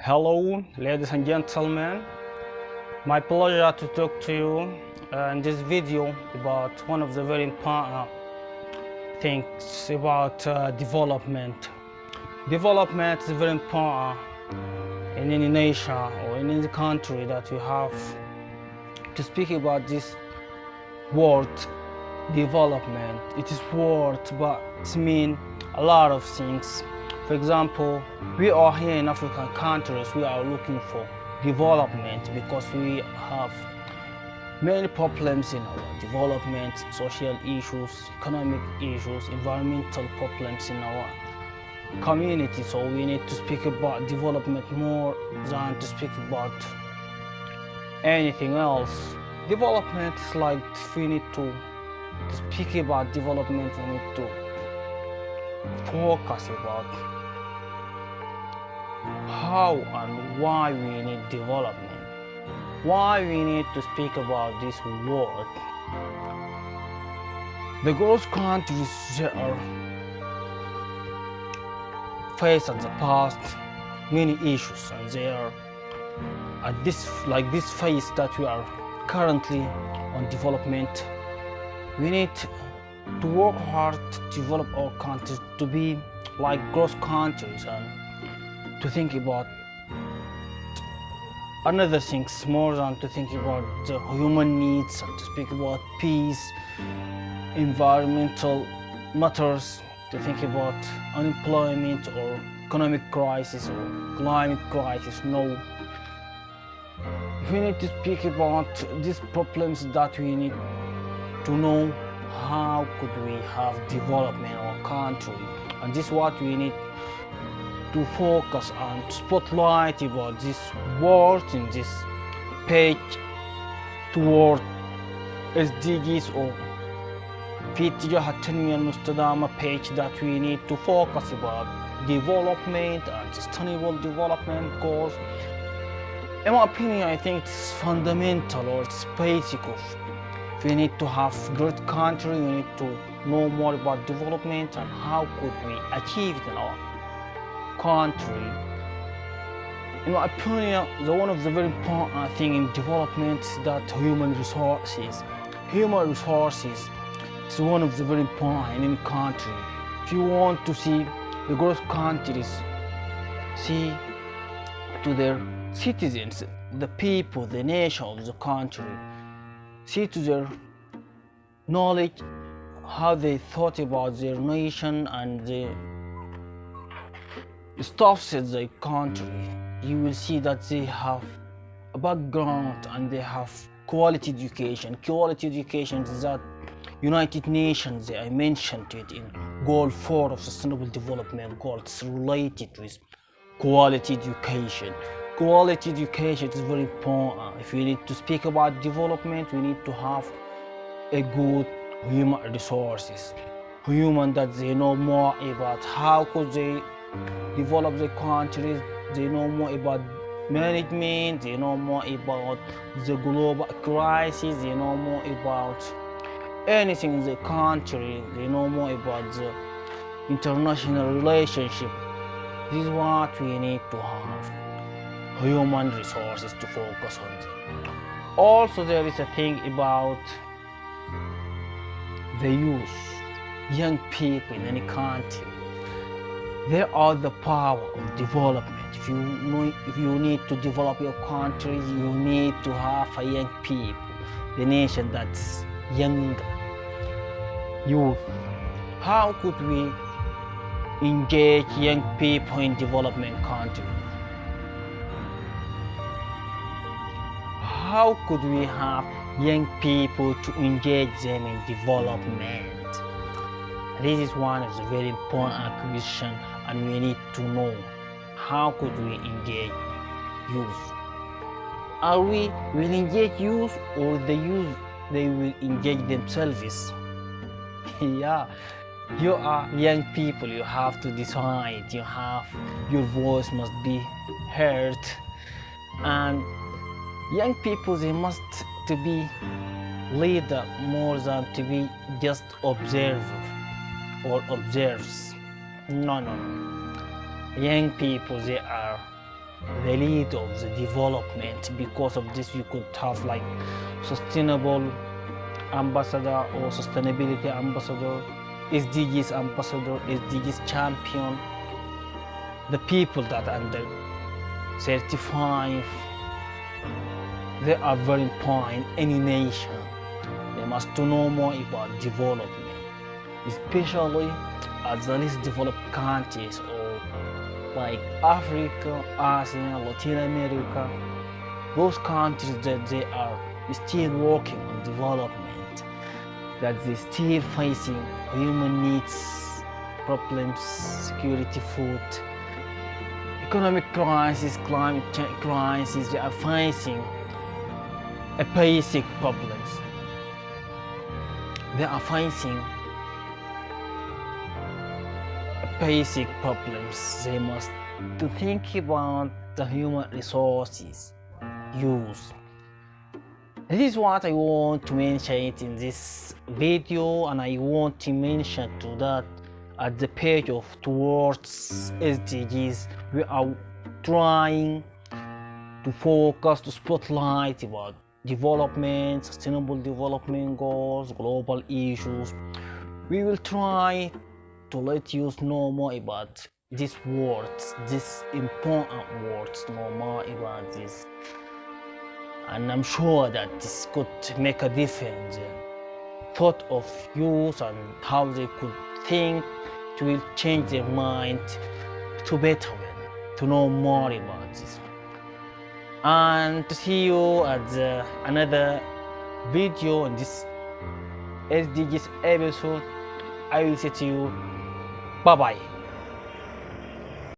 Hello, ladies and gentlemen. My pleasure to talk to you in this video about one of the very important things about development. Development is very important in any nation or in any country that you have to speak about this word development. It is word, but it means a lot of things. For example, we are here in African countries, we are looking for development because we have many problems in our development, social issues, economic issues, environmental problems in our community. So we need to speak about development more than to speak about anything else. Development is like if we need to speak about development, we need to focus about how and why we need development, why we need to speak about this word. The growth countries that are faced at the past many issues, and they are at this phase that we are currently on development. We need to work hard to develop our countries to be like growth countries and to think about another things more than to think about the human needs and to speak about peace, environmental matters, to think about unemployment or economic crisis or climate crisis. No. We need to speak about these problems that we need to know how could we have development in our country, and this is what we need to focus and spotlight about this word in this page toward SDGs or في اتجاه التنمية المستدامة page that we need to focus about development and sustainable development goals. In my opinion, I think it's fundamental or it's basic of we need to have great country, we need to know more about development and how could we achieve it in our country. In my opinion, one of the very important thing in development is that human resources. Human resources is one of the very important in any country. If you want to see the growth countries see to their citizens, the people, the nation of the country, see to their knowledge, how they thought about their nation and the stuff in the country, you will see that they have a background and they have quality education. Quality education is that United Nations, I mentioned it in Goal 4 of Sustainable Development Goals related with quality education. Quality education is very important. If we need to speak about development, we need to have a good human resources. Human that they know more about how could they develop the countries, they know more about management, they know more about the global crisis, they know more about anything in the country, they know more about the international relationship. This is what we need to have. Human resources to focus on. Also, there is a thing about the youth, young people in any country. They are the power of development. If you need to develop your country, you need to have a young people, the nation that's young, youth. How could we engage young people in development countries? How could we have young people to engage them in development? This is one of the very important questions, and we need to know how could we engage youth. Are we will engage youth, or the youth they will engage themselves? Yeah, you are young people, you have to decide, your voice must be heard, and young people, they must to be leader more than to be just observer or observes. No. Young people, they are the lead of the development. Because of this, you could have like sustainable ambassador or sustainability ambassador, SDGs ambassador, SDGs champion. The people that under 35, they are very important in any nation. They must know more about development, especially at the least developed countries or like Africa, Asia, Latin America. Those countries that they are still working on development, that they still facing human needs, problems, security, food, economic crisis, climate change crisis. They are facing a basic problems. They are facing basic problems. They must to think about the human resources use. This is what I want to mention it in this video, and I want to mention to that at the page of towards SDGs. We are trying to focus, to spotlight about development, sustainable development goals, global issues. We will try to let you know more about these words, these important words, know more about this. And I'm sure that this could make a difference. Thought of youth and how they could think, it will change their mind to better one, to know more about this. And to see you at another video in this SDGs episode. I will say to you, bye bye.